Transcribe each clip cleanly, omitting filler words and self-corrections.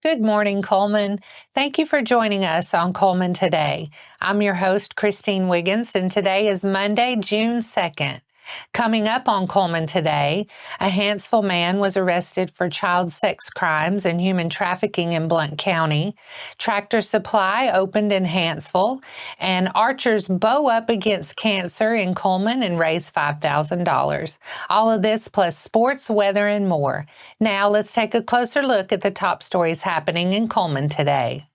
Good morning, Cullman. Thank you for joining us on Cullman Today. I'm your host, Christine Wiggins, and today is Monday, June 2nd. Coming up on Cullman Today, a Hanceville man was arrested for child sex crimes and human trafficking in Blount County. Tractor Supply opened in Hanceville, and Archers bow up against cancer in Cullman and raise $5,000. All of this plus sports, weather, and more. Now let's take a closer look at the top stories happening in Cullman today.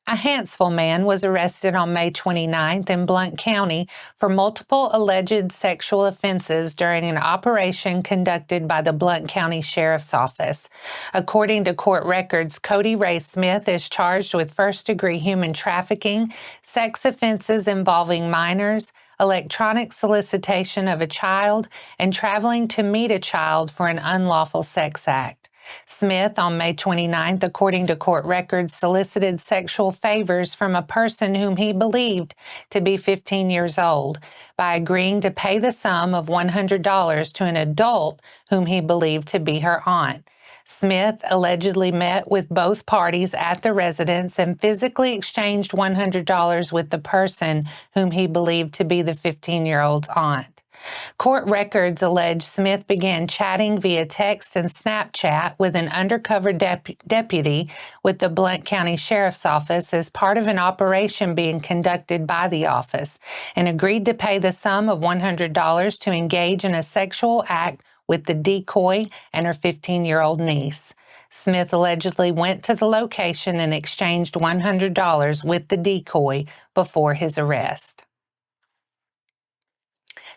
A Hanceville man was arrested on May 29th in Blount County for multiple alleged sexual offenses during an operation conducted by the Blount County Sheriff's Office. According to court records, Kody Ray Smith is charged with first-degree human trafficking, sex offenses involving minors, electronic solicitation of a child, and traveling to meet a child for an unlawful sex act. Smith, on May 29th, according to court records, solicited sexual favors from a person whom he believed to be 15 years old by agreeing to pay the sum of $100 to an adult whom he believed to be her aunt. Smith allegedly met with both parties at the residence and physically exchanged $100 with the person whom he believed to be the 15-year-old's aunt. Court records allege Smith began chatting via text and Snapchat with an undercover deputy with the Blount County Sheriff's Office as part of an operation being conducted by the office, and agreed to pay the sum of $100 to engage in a sexual act with the decoy and her 15-year-old niece. Smith allegedly went to the location and exchanged $100 with the decoy before his arrest.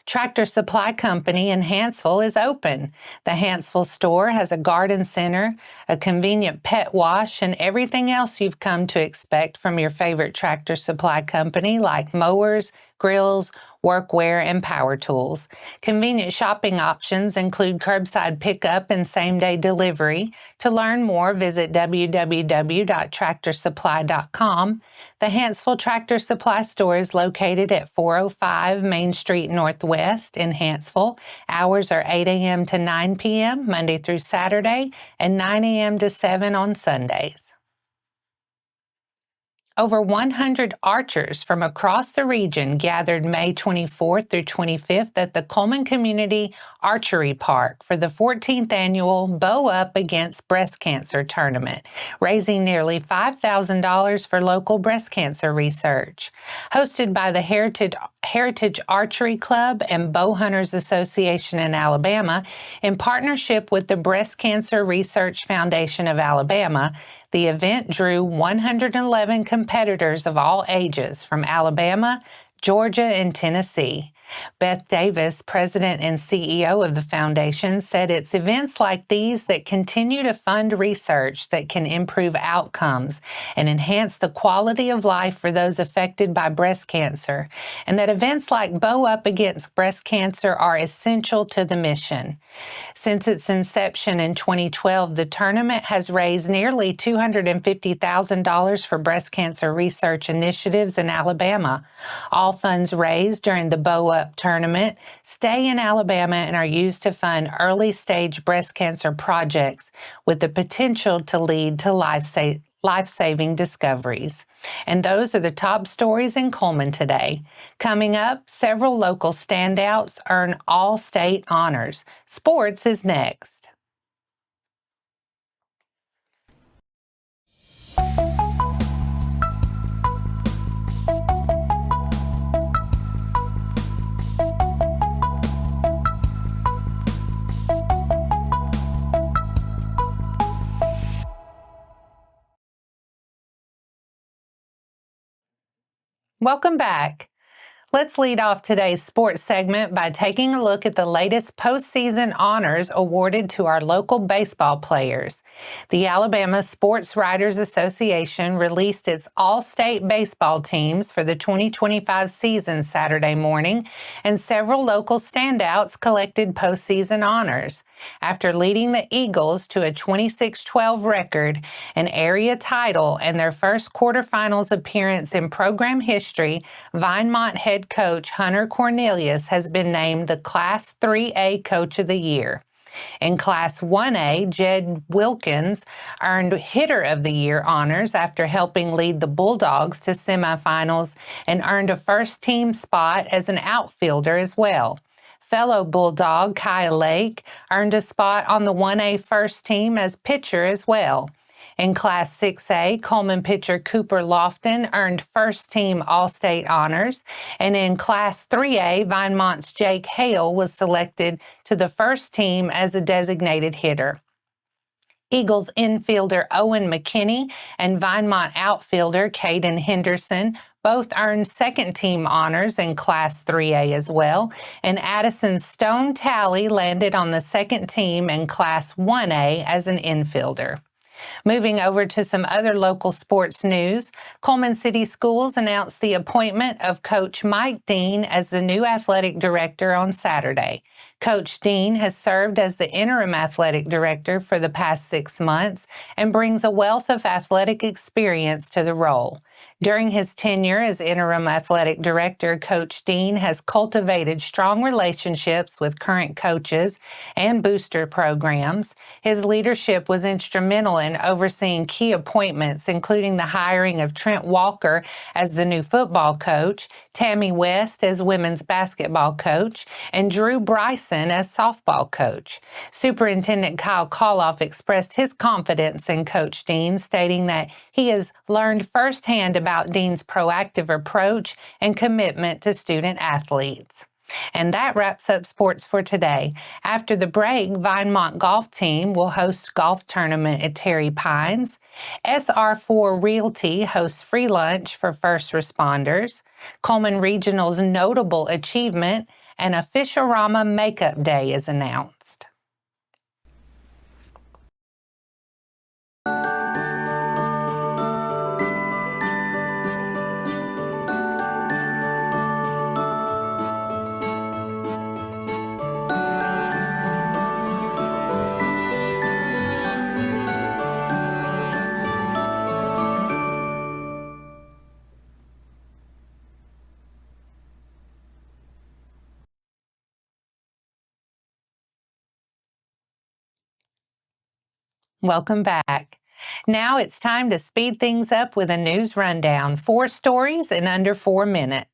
Tractor Supply Company in Hanceville is open. The Hanceville store has a garden center, a convenient pet wash, and everything else you've come to expect from your favorite Tractor Supply Company, like mowers, grills, workwear, and power tools. Convenient shopping options include curbside pickup and same-day delivery. To learn more, visit www.tractorsupply.com. The Hanceville Tractor Supply store is located at 405 Main Street Northwest in Hanceville. Hours are 8 a.m. to 9 p.m. Monday through Saturday and 9 a.m. to 7 on Sundays. Over 100 archers from across the region gathered May 24th through 25th at the Cullman Community Archery Park for the 14th annual Bow Up Against Breast Cancer Tournament, raising nearly $5,000 for local breast cancer research. Hosted by the Heritage Archery Club and Bow Hunters Association in Alabama, in partnership with the Breast Cancer Research Foundation of Alabama, the event drew 111 competitors of all ages from Alabama, Georgia, and Tennessee. Beth Davis, president and CEO of the foundation, said it's events like these that continue to fund research that can improve outcomes and enhance the quality of life for those affected by breast cancer, and that events like Bow Up Against Breast Cancer are essential to the mission. Since its inception in 2012, the tournament has raised nearly $250,000 for breast cancer research initiatives in Alabama. All funds raised during the Bow Up tournament stay in Alabama and are used to fund early-stage breast cancer projects with the potential to lead to life-saving discoveries. And those are the top stories in Cullman today. Coming up, several local standouts earn all-state honors. Sports is next. Welcome back. Let's lead off today's sports segment by taking a look at the latest postseason honors awarded to our local baseball players. The Alabama Sports Writers Association released its all-state baseball teams for the 2025 season Saturday morning, and several local standouts collected postseason honors. After leading the Eagles to a 26-12 record, an area title, and their first quarterfinals appearance in program history, Vinemont head coach Hunter Cornelius has been named the Class 3A Coach of the Year. In Class 1A, Jed Wilkins earned Hitter of the Year honors after helping lead the Bulldogs to semifinals and earned a first-team spot as an outfielder as well. Fellow Bulldog Kaya Lake earned a spot on the 1A first team as pitcher as well. In Class 6A, Cullman pitcher Cooper Lofton earned first-team All-State honors, and in Class 3A, Vinemont's Jake Hale was selected to the first team as a designated hitter. Eagles infielder Owen McKinney and Vinemont outfielder Caden Henderson both earned second-team honors in Class 3A as well, and Addison Stone Talley landed on the second team in Class 1A as an infielder. Moving over to some other local sports news, Cullman City Schools announced the appointment of Coach Mike Dean as the new athletic director on Saturday. Coach Dean has served as the interim athletic director for the past 6 months and brings a wealth of athletic experience to the role. During his tenure as interim athletic director, Coach Dean has cultivated strong relationships with current coaches and booster programs. His leadership was instrumental in overseeing key appointments, including the hiring of Trent Walker as the new football coach, Tammy West as women's basketball coach, and Drew Bryson as softball coach. Superintendent Kyle Koloff expressed his confidence in Coach Dean, stating that he has learned firsthand about Dean's proactive approach and commitment to student athletes. And that wraps up sports for today. After the break, Vinemont golf team will host golf tournament at Terri Pines. SR4 Realty hosts free lunch for first responders. Cullman Regional's notable achievement and a Fish-O-Rama makeup day is announced. Welcome back. Now it's time to speed things up with a news rundown. 4 stories in under 4 minutes.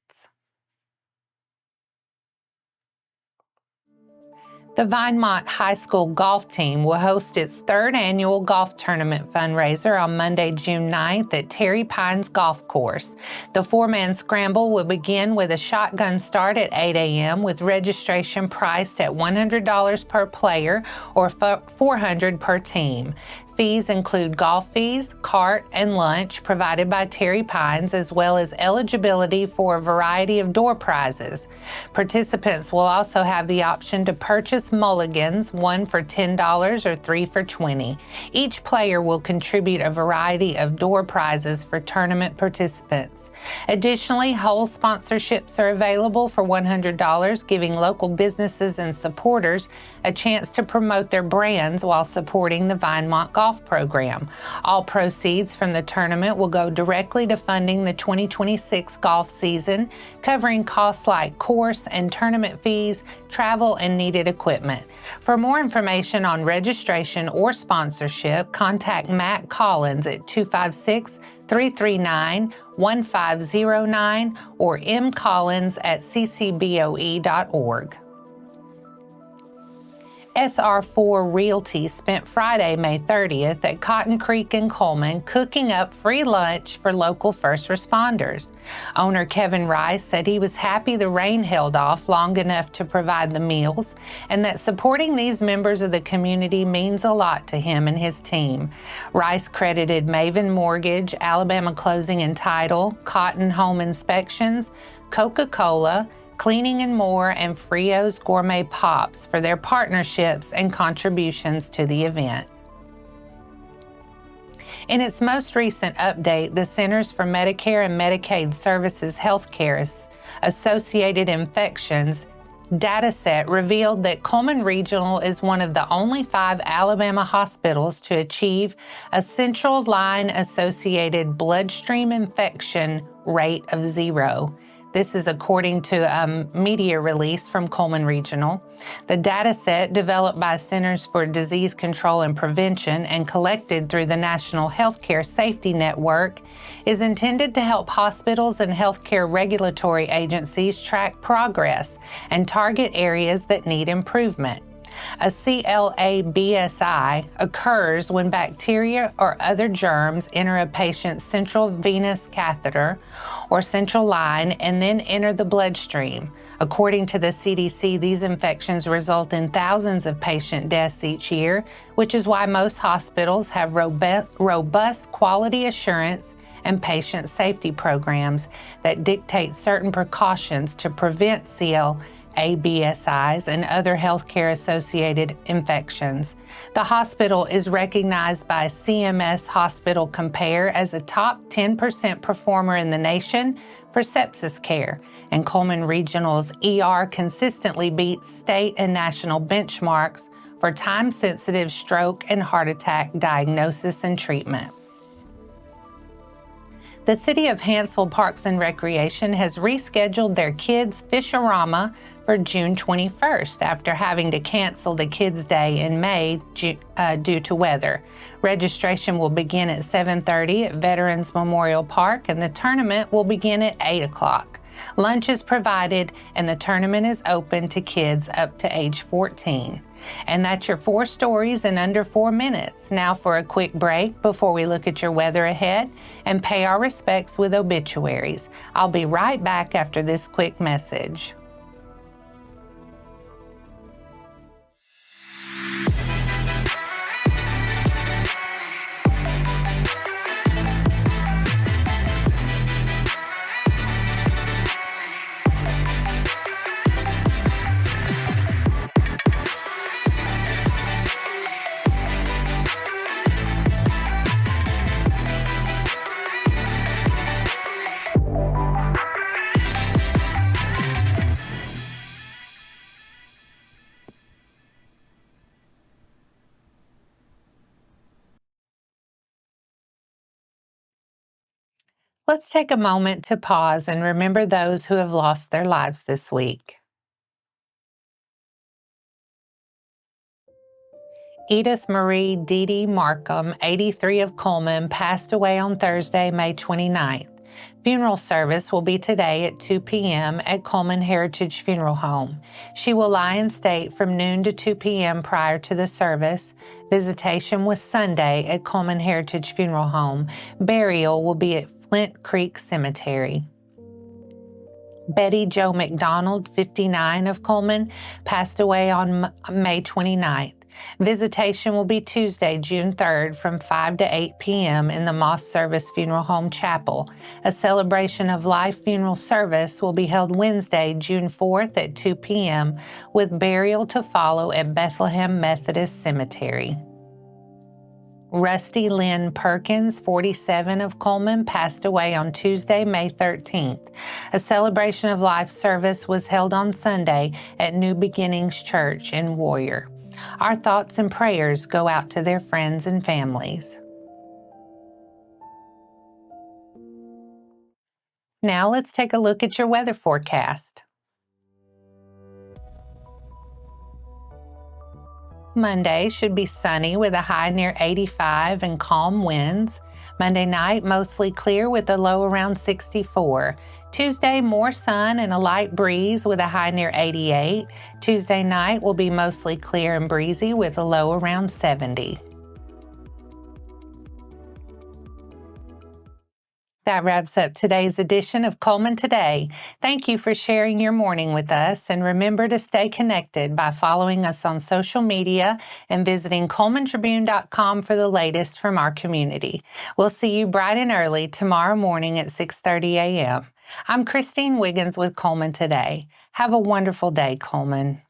The Vinemont High School golf team will host its 3rd annual golf tournament fundraiser on Monday, June 9th at Terri Pines Golf Course. The 4-man scramble will begin with a shotgun start at 8 a.m. with registration priced at $100 per player or $400 per team. Fees include golf fees, cart, and lunch provided by Terri Pines, as well as eligibility for a variety of door prizes. Participants will also have the option to purchase mulligans, 1 for $10 or 3 for $20. Each player will contribute a variety of door prizes for tournament participants. Additionally, hole sponsorships are available for $100, giving local businesses and supporters a chance to promote their brands while supporting the Vinemont golf program. All proceeds from the tournament will go directly to funding the 2026 golf season, covering costs like course and tournament fees, travel, and needed equipment. For more information on registration or sponsorship, contact Matt Collins at 256-339-1509 or mcollins@ccboe.org. SR4 Realty spent Friday, May 30th at Cotton Creek in Cullman cooking up free lunch for local first responders. Owner Kevin Rice said he was happy the rain held off long enough to provide the meals and that supporting these members of the community means a lot to him and his team. Rice credited Maven Mortgage, Alabama Closing and Title, Cotton Home Inspections, Coca-Cola, Cleaning and More, and Frio's Gourmet Pops for their partnerships and contributions to the event. In its most recent update, the Centers for Medicare and Medicaid Services Healthcare Associated Infections dataset revealed that Cullman Regional is one of the only 5 Alabama hospitals to achieve a central line associated bloodstream infection rate of 0. This is according to a media release from Cullman Regional. The data set, developed by Centers for Disease Control and Prevention and collected through the National Healthcare Safety Network, is intended to help hospitals and healthcare regulatory agencies track progress and target areas that need improvement. A CLABSI occurs when bacteria or other germs enter a patient's central venous catheter or central line and then enter the bloodstream. According to the CDC, these infections result in thousands of patient deaths each year, which is why most hospitals have robust quality assurance and patient safety programs that dictate certain precautions to prevent CLABSIs and other healthcare-associated infections. The hospital is recognized by CMS Hospital Compare as a top 10% performer in the nation for sepsis care, and Cullman Regional's ER consistently beats state and national benchmarks for time-sensitive stroke and heart attack diagnosis and treatment. The City of Hanceville Parks and Recreation has rescheduled their Kids Fish-O-Rama for June 21st after having to cancel the Kids' Day in May due to weather. Registration will begin at 7:30 at Veterans Memorial Park, and the tournament will begin at 8 o'clock. Lunch is provided, and the tournament is open to kids up to age 14. And that's your 4 stories in under 4 minutes. Now for a quick break before we look at your weather ahead and pay our respects with obituaries. I'll be right back after this quick message. Let's take a moment to pause and remember those who have lost their lives this week. Edith Marie Dee Markham, 83 of Cullman, passed away on Thursday, May 29th. Funeral service will be today at 2 p.m. at Cullman Heritage Funeral Home. She will lie in state from noon to 2 p.m. prior to the service. Visitation was Sunday at Cullman Heritage Funeral Home. Burial will be at Flint Creek Cemetery. Betty Jo McDonald, 59 of Cullman, passed away on May 29th. Visitation will be Tuesday, June 3rd from 5 to 8 p.m. in the Moss Service Funeral Home Chapel. A celebration of life funeral service will be held Wednesday, June 4th at 2 p.m. with burial to follow at Bethlehem Methodist Cemetery. Rusty Lynn Perkins, 47 of Cullman, passed away on Tuesday, May 13th. A celebration of life service was held on Sunday at New Beginnings Church in Warrior. Our thoughts and prayers go out to their friends and families. Now let's take a look at your weather forecast. Monday should be sunny with a high near 85 and calm winds. Monday night, mostly clear with a low around 64. Tuesday, more sun and a light breeze with a high near 88. Tuesday night will be mostly clear and breezy with a low around 70. That wraps up today's edition of Cullman Today. Thank you for sharing your morning with us, and remember to stay connected by following us on social media and visiting CullmanTribune.com for the latest from our community. We'll see you bright and early tomorrow morning at 6:30 a.m. I'm Christine Wiggins with Cullman Today. Have a wonderful day, Cullman.